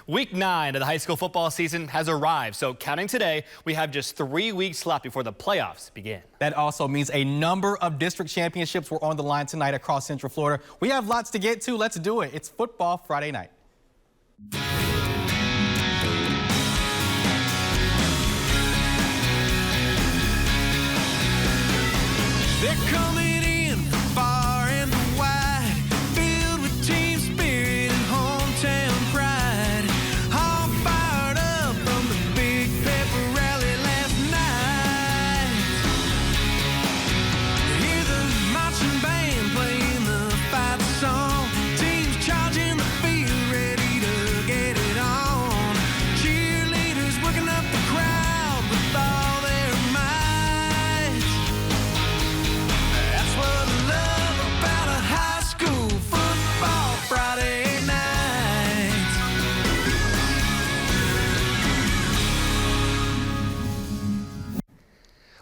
Week 9 of the high school football season has arrived, so counting today, we have just 3 weeks left before the playoffs begin. That also means a number of district championships were on the line tonight across Central Florida. We have lots to get to. Let's do it. It's Football Friday night. They're coming in from far and wide, filled with team spirit and hometown pride. All fired up from the big pepper rally last night. You hear the marching band playing the fight song. Teams charging the field, ready to get it on. Cheerleaders working up the crowd with all their might. That's what I love about a high school football Friday night.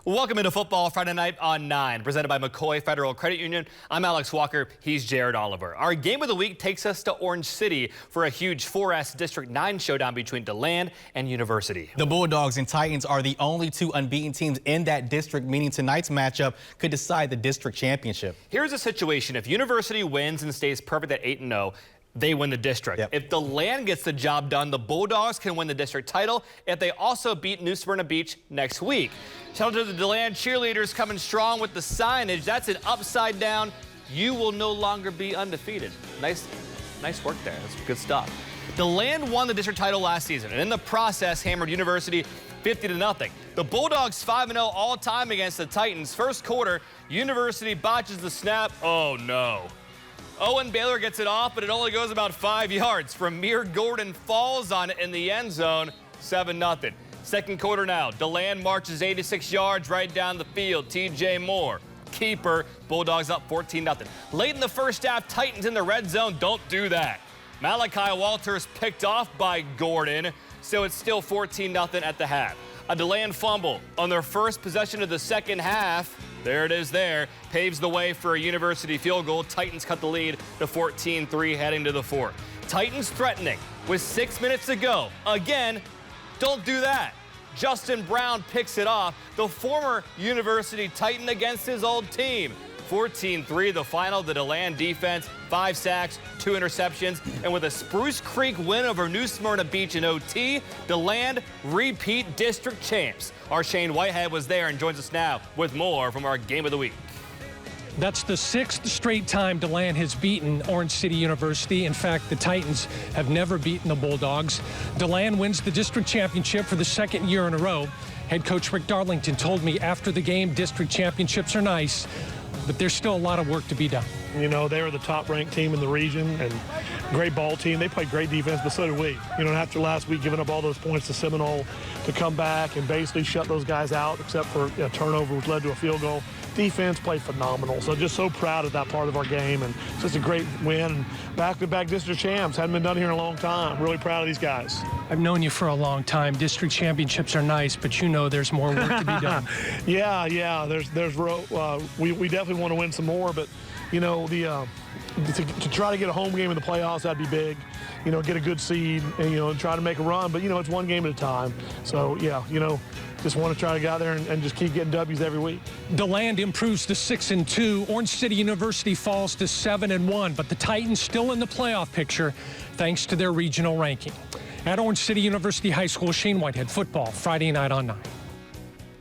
Welcome into Football Friday Night on 9, presented by McCoy Federal Credit Union. I'm Alex Walker. He's Jared Oliver. Our game of the week takes us to Orange City for a huge 4S District 9 showdown between Deland and University. The Bulldogs and Titans are the only two unbeaten teams in that district, meaning tonight's matchup could decide the district championship. Here's a situation. If University wins and stays perfect at 8-0, they win the district. Yep. If Deland gets the job done, the Bulldogs can win the district title if they also beat New Smyrna Beach next week. Shout out to the Deland cheerleaders coming strong with the signage. That's an upside down. You will no longer be undefeated. Nice work there. That's good stuff. Deland won the district title last season, and in the process hammered University 50-0. The Bulldogs 5-0 all time against the Titans. First quarter, University botches the snap. Oh no. Owen Baylor gets it off, but it only goes about 5 yards. Premier Gordon falls on it in the end zone, 7-0. Second quarter now, Deland marches 86 yards right down the field. TJ Moore, keeper, Bulldogs up 14-0. Late in the first half, Titans in the red zone, don't do that. Malachi Walters picked off by Gordon, so it's still 14-0 at the half. A Deland fumble on their first possession of the second half. There it is there. Paves the way for a University field goal. Titans cut the lead to 14-3 heading to the fourth. Titans threatening with 6 minutes to go. Again, don't do that. Justin Brown picks it off. The former University Titan against his old team. 14-3 the final. The Deland defense, 5 sacks, 2 interceptions. And with a Spruce Creek win over New Smyrna Beach in OT, Deland repeat district champs. Our Shane Whitehead was there and joins us now with more from our game of the week. That's the 6th straight time Deland has beaten Orange City University. In fact, the Titans have never beaten the Bulldogs. Deland wins the district championship for the 2nd year in a row. Head coach Rick Darlington told me after the game, district championships are nice, but there's still a lot of work to be done. You know, they were the top-ranked team in the region and great ball team. They played great defense, but so did we. You know, after last week giving up all those points to Seminole to come back and basically shut those guys out, except for a turnover which led to a field goal. Defense played phenomenal. So just so proud of that part of our game, and it's just a great win. Back-to-back district champs. Hadn't been done here in a long time. Really proud of these guys. I've known you for a long time. District championships are nice, but you know there's more work to be done. Yeah. We definitely want to win some more, but you know, to try to get a home game in the playoffs, that'd be big. You know, get a good seed and, you know, try to make a run. But, you know, it's one game at a time. So, yeah, you know, just want to try to get out there and just keep getting W's every week. Deland improves to 6-2. Orange City University falls to 7-1, but the Titans still in the playoff picture thanks to their regional ranking. At Orange City University High School, Shane Whitehead, Football Friday night on 9.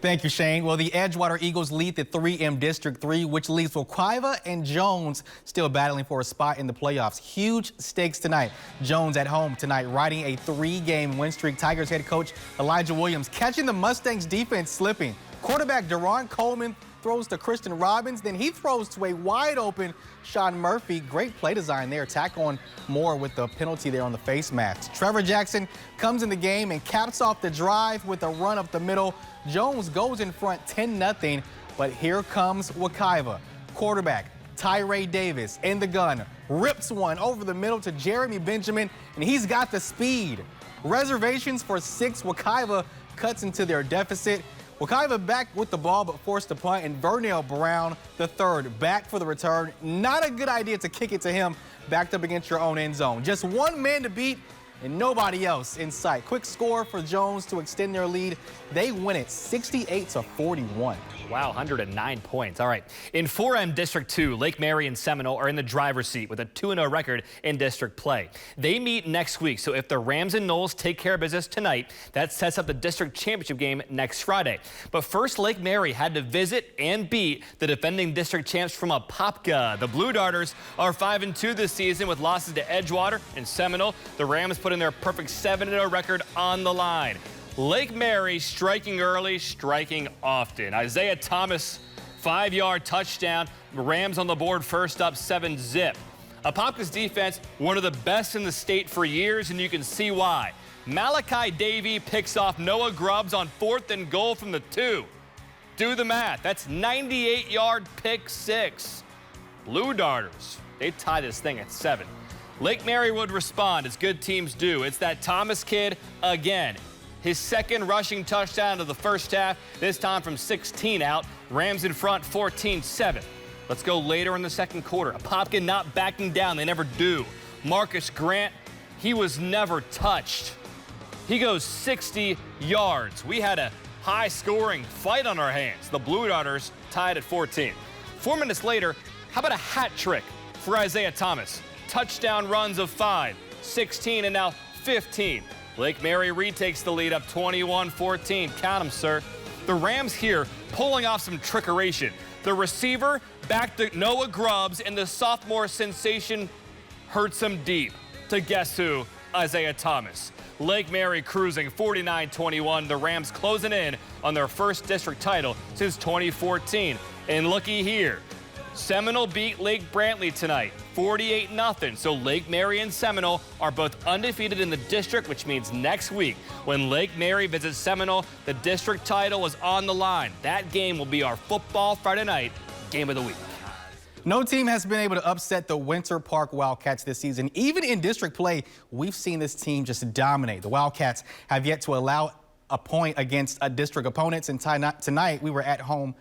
Thank you, Shane. Well, the Edgewater Eagles lead the 3M District 3, which leaves Wekiva and Jones still battling for a spot in the playoffs. Huge stakes tonight. Jones at home tonight, riding a 3-game win streak. Tigers head coach Elijah Williams catching the Mustangs defense slipping. Quarterback Deron Coleman throws to Christian Robbins, then he throws to a wide open Sean Murphy. Great play design there. Tack on more with the penalty there on the face mask. Trevor Jackson comes in the game and caps off the drive with a run up the middle. Jones goes in front 10-0, but here comes Wekiva. Quarterback Tyree Davis in the gun, rips one over the middle to Jeremy Benjamin, and he's got the speed. Reservations for 6. Wekiva cuts into their deficit. Wekiva back with the ball but forced to punt, and Vernell Brown, the third, back for the return. Not a good idea to kick it to him backed up against your own end zone. Just one man to beat, and nobody else in sight. Quick score for Jones to extend their lead. They win it 68-41. Wow, 109 points. All right. In 4M District 2, Lake Mary and Seminole are in the driver's seat with a 2-0 record in district play. They meet next week, so if the Rams and Knowles take care of business tonight, that sets up the district championship game next Friday. But first, Lake Mary had to visit and beat the defending district champs from Apopka. The Blue Darters are 5-2 this season with losses to Edgewater and Seminole. The Rams put in their perfect 7-0 record on the line. Lake Mary striking early, striking often. Isaiah Thomas, 5-yard touchdown. Rams on the board first up, 7-zip. Apopka's defense, one of the best in the state for years, and you can see why. Malachi Davey picks off Noah Grubbs on 4th and goal from the 2. Do the math. That's 98-yard pick 6. Blue Darters, they tie this thing at 7. Lake Mary would respond as good teams do. It's that Thomas kid again. His second rushing touchdown of the first half, this time from 16 out. Rams in front 14-7. Let's go later in the second quarter. Apopka not backing down. They never do. Marcus Grant, he was never touched. He goes 60 yards. We had a high-scoring fight on our hands. The Blue Darters tied at 14. 4 minutes later, how about a hat trick for Isaiah Thomas? Touchdown runs of 5, 16, and now 15. Lake Mary retakes the lead up 21-14. Count them, sir. The Rams here pulling off some trickeration. The receiver back to Noah Grubbs, and the sophomore sensation hurts him deep. To guess who? Isaiah Thomas. Lake Mary cruising 49-21. The Rams closing in on their first district title since 2014. And looky here. Seminole beat Lake Brantley tonight, 48-0. So Lake Mary and Seminole are both undefeated in the district, which means next week when Lake Mary visits Seminole, the district title is on the line. That game will be our football Friday night game of the week. No team has been able to upset the Winter Park Wildcats this season. Even in district play, we've seen this team just dominate. The Wildcats have yet to allow a point against a district opponents, and tonight they were at home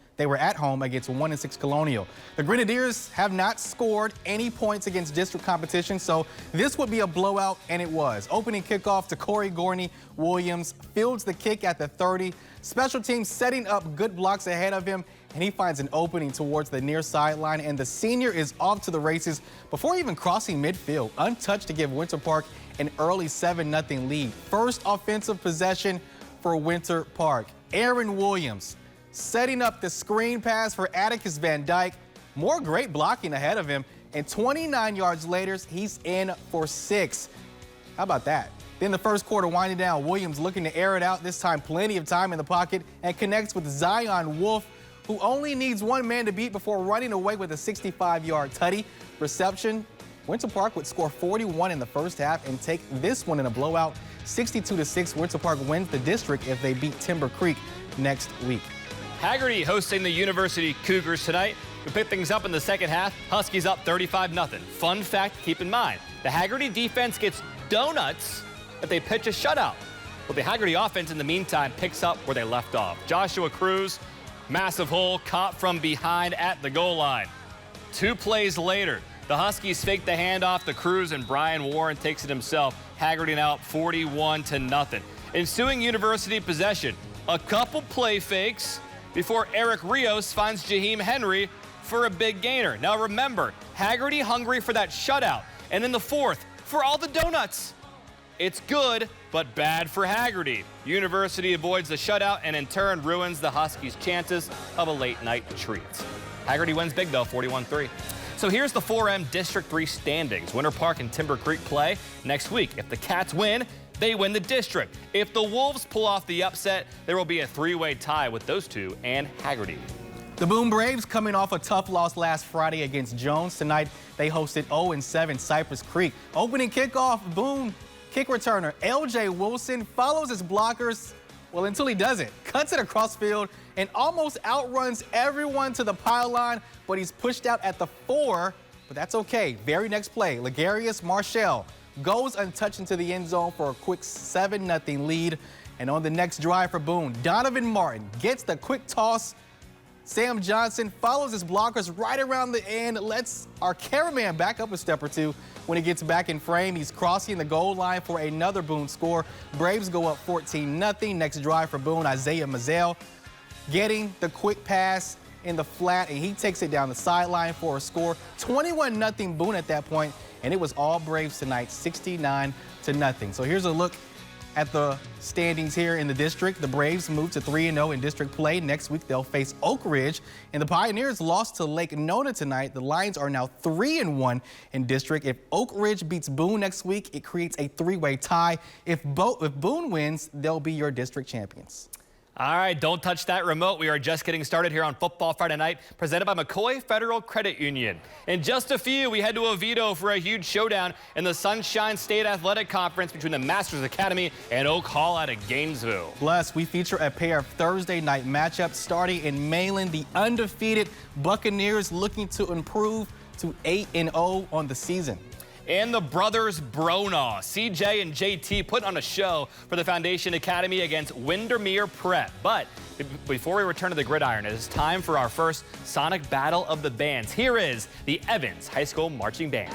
against 1-6 Colonial. The Grenadiers have not scored any points against district competition, so this would be a blowout, and it was. Opening kickoff to Corey Gorney Williams, fields the kick at the 30. Special teams setting up good blocks ahead of him, and he finds an opening towards the near sideline, and the senior is off to the races before even crossing midfield, untouched to give Winter Park an early 7-0 lead. First offensive possession for Winter Park. Aaron Williams setting up the screen pass for Atticus Van Dyke. More great blocking ahead of him, and 29 yards later, he's in for 6. How about that? Then the first quarter winding down, Williams looking to air it out, this time plenty of time in the pocket, and connects with Zion Wolf, who only needs one man to beat before running away with a 65-yard tutty reception. Winter Park would score 41 in the first half and take this one in a blowout. 62-6, Winter Park wins the district if they beat Timber Creek next week. Hagerty hosting the University Cougars tonight. We pick things up in the second half. Huskies up 35-0. Fun fact to keep in mind, the Hagerty defense gets donuts if they pitch a shutout. Well, the Hagerty offense in the meantime picks up where they left off. Joshua Cruz, massive hole, caught from behind at the goal line. 2 plays later, the Huskies fake the handoff to Cruz, and Brian Warren takes it himself. Hagerty now up 41-0. Ensuing University possession, a couple play fakes before Eric Rios finds Jaheim Henry for a big gainer. Now remember, Hagerty hungry for that shutout. And in the fourth, for all the donuts. It's good, but bad for Hagerty. University avoids the shutout and in turn ruins the Huskies' chances of a late night treat. Hagerty wins big though, 41-3. So here's the 4M District 3 standings. Winter Park and Timber Creek play next week. If the Cats win, they win the district. If the Wolves pull off the upset, there will be a 3-way tie with those two and Hagerty. The Boone Braves coming off a tough loss last Friday against Jones. Tonight, they hosted 0-7 Cypress Creek. Opening kickoff, Boone kick returner LJ Wilson follows his blockers, well, until he doesn't. Cuts it across field and almost outruns everyone to the pylon, but he's pushed out at the 4, but that's okay. Very next play, Legarius Marshall goes untouched into the end zone for a quick 7-0 lead. And on the next drive for Boone, Donovan Martin gets the quick toss Sam Johnson follows his blockers right around the end, lets our cameraman back up a step or two. When he gets back in frame, he's crossing the goal line for another Boone score. Braves go up 14-0. Next drive for Boone, Isaiah Mazzell getting the quick pass in the flat, and he takes it down the sideline for a score. 21-0 Boone at that point, and it was all Braves tonight, 69-0. So here's a look at the standings here in the district. The Braves moved to 3-0 in district play. Next week, they'll face Oak Ridge. And the Pioneers lost to Lake Nona tonight. The Lions are now 3-1 in district. If Oak Ridge beats Boone next week, it creates a three-way tie. If Boone wins, they'll be your district champions. All right, don't touch that remote. We are just getting started here on Football Friday Night, presented by McCoy Federal Credit Union. In just a few, we head to Oviedo for a huge showdown in the Sunshine State Athletic Conference between the Masters Academy and Oak Hall out of Gainesville. Plus, we feature a pair of Thursday night matchups starting in Mainland. The undefeated Buccaneers looking to improve to 8-0 on the season. And the brothers Bronaugh, CJ and JT, put on a show for the Foundation Academy against Windermere Prep. But before we return to the gridiron, it is time for our first Sonic Battle of the Bands. Here is the Evans High School Marching Band.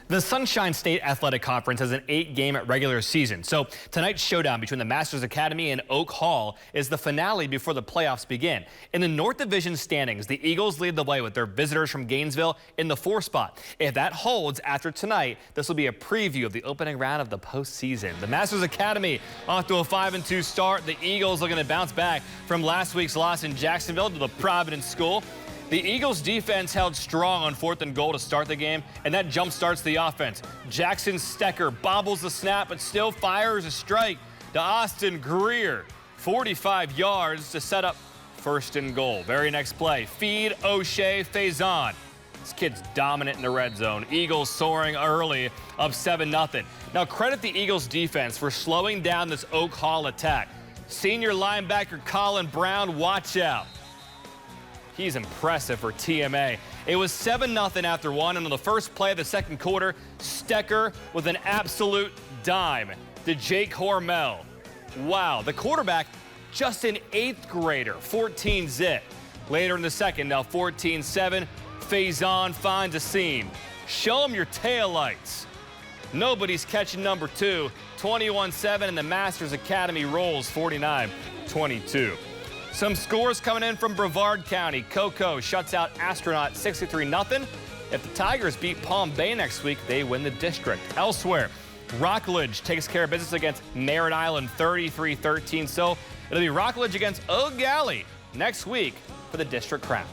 The Sunshine State Athletic Conference has an 8-game regular season. So tonight's showdown between the Masters Academy and Oak Hall is the finale before the playoffs begin. In the North Division standings, the Eagles lead the way with their visitors from Gainesville in the 4th spot. If that holds after tonight, this will be a preview of the opening round of the postseason. The Masters Academy off to a 5-2 start. The Eagles looking to bounce back from last week's loss in Jacksonville to the Providence School. The Eagles defense held strong on 4th and goal to start the game, and that jump starts the offense. Jackson Stecker bobbles the snap, but still fires a strike to Austin Greer. 45 yards to set up 1st and goal. Very next play, feed O'Shea Faison. This kid's dominant in the red zone. Eagles soaring early, up 7-0. Now credit the Eagles defense for slowing down this Oak Hall attack. Senior linebacker Colin Brown, watch out. He's impressive for TMA. It was 7-0 after 1, and on the first play of the second quarter, Stecker with an absolute dime to Jake Hormel. Wow, the quarterback, just an 8th grader, 14-zip. Later in the second, now 14-7, Faison finds a seam. Show him your taillights. Nobody's catching number 2, 21-7, and the Masters Academy rolls 49-22. Some scores coming in from Brevard County. Cocoa shuts out Astronaut 63-0. If the Tigers beat Palm Bay next week, they win the district. Elsewhere, Rockledge takes care of business against Merritt Island 33-13. So it'll be Rockledge against Eau Gallie next week for the district crown.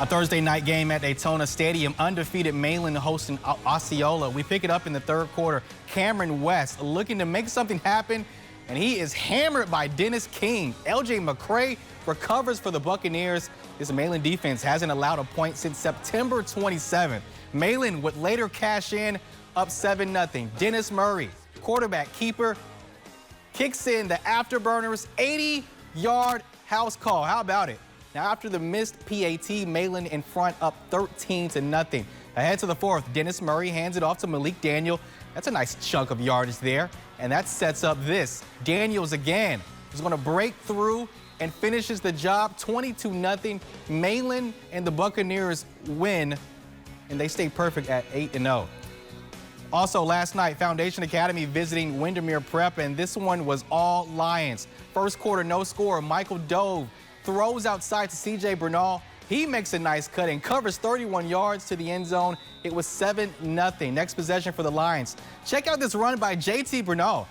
A Thursday night game at Daytona Stadium, undefeated Mainland hosting Osceola. We pick it up in the 3rd quarter. Cameron West looking to make something happen, and he is hammered by Dennis King. LJ McCray recovers for the Buccaneers. This Mainland defense hasn't allowed a point since September 27th. Mainland would later cash in, up 7-0. Dennis Murray, quarterback keeper, kicks in the afterburners, 80-yard house call. How about it? Now after the missed PAT, Mainland in front, up 13-0. Ahead to the 4th, Dennis Murray hands it off to Malik Daniel. That's a nice chunk of yardage there. And that sets up this. Daniels again is going to break through and finishes the job, 22-0. Mainland and the Buccaneers win, and they stay perfect at 8-0. Also last night, Foundation Academy visiting Windermere Prep, and this one was all Lions. First quarter, no score. Michael Dove throws outside to CJ Bernal. He makes a nice cut and covers 31 yards to the end zone. It was 7-0. Next possession for the Lions. Check out this run by JT Bernal.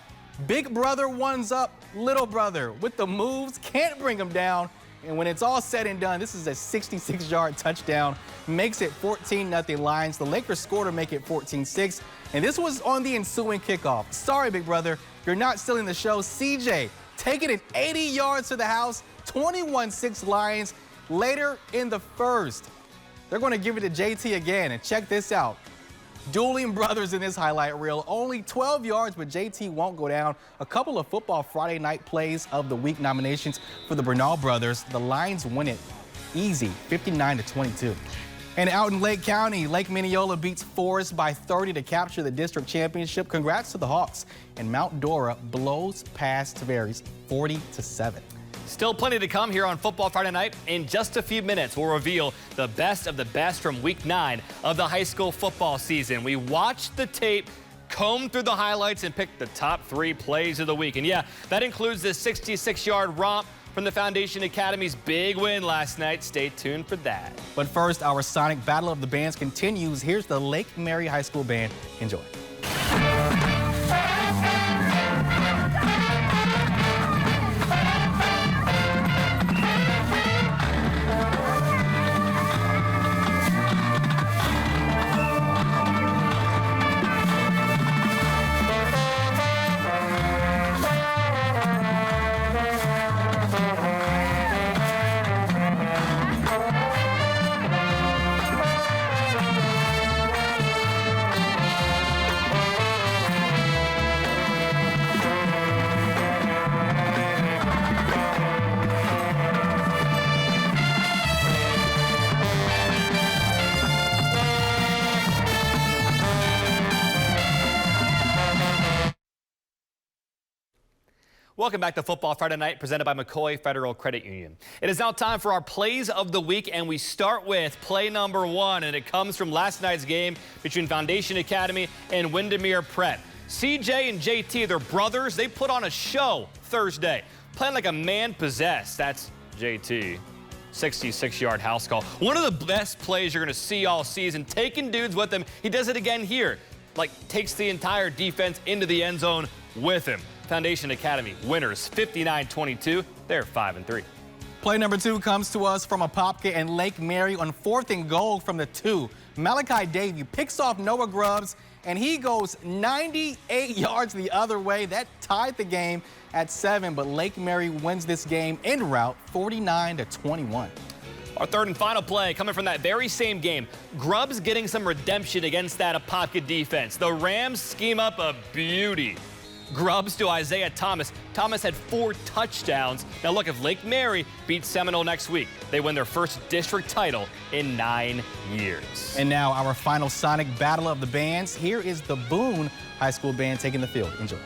Big brother ones up little brother with the moves, can't bring him down. And when it's all said and done, this is a 66-yard touchdown, makes it 14-0 Lions. The Lakers score to make it 14-6. And this was on the ensuing kickoff. Sorry, big brother, you're not stealing the show. CJ taking it 80 yards to the house, 21-6 Lions. Later in the first, they're going to give it to JT again. And check this out. Dueling brothers in this highlight reel. Only 12 yards, but JT won't go down. A couple of Football Friday Night Plays of the Week nominations for the Bernal brothers. The Lions win it easy, 59-22. And out in Lake County, Lake Minneola beats Forest by 30 to capture the district championship. Congrats to the Hawks. And Mount Dora blows past Tavares 40-7. Still plenty to come here on Football Friday Night. In just a few minutes, we'll reveal the best of the best from Week 9 of the high school football season. We watched the tape, combed through the highlights, and picked the top 3 plays of the week. And yeah, that includes this 66-yard romp from the Foundation Academy's big win last night. Stay tuned for that. But first, our Sonic Battle of the Bands continues. Here's the Lake Mary High School Band. Enjoy. Welcome back to Football Friday Night, presented by McCoy Federal Credit Union. It is now time for our plays of the week, and we start with play number 1, and it comes from last night's game between Foundation Academy and Windermere Prep. CJ and JT, they're brothers. They put on a show Thursday, playing like a man possessed. That's JT. 66-yard house call. One of the best plays you're going to see all season, taking dudes with him. He does it again here, like takes the entire defense into the end zone with him. Foundation Academy winners 59-22. They're 5-3. Play number 2 comes to us from Apopka and Lake Mary on 4th and goal from the 2. Malachi Davey picks off Noah Grubbs, and he goes 98 yards the other way. That tied the game at 7, but Lake Mary wins this game en route 49-21. Our third and final play coming from that very same game. Grubbs getting some redemption against that Apopka defense. The Rams scheme up a beauty. Grubbs to Isaiah Thomas. Thomas had 4 touchdowns. Now look, if Lake Mary beats Seminole next week, they win their first district title in 9 years. And now our final Sonic Battle of the Bands. Here is the Boone High School Band taking the field. Enjoy.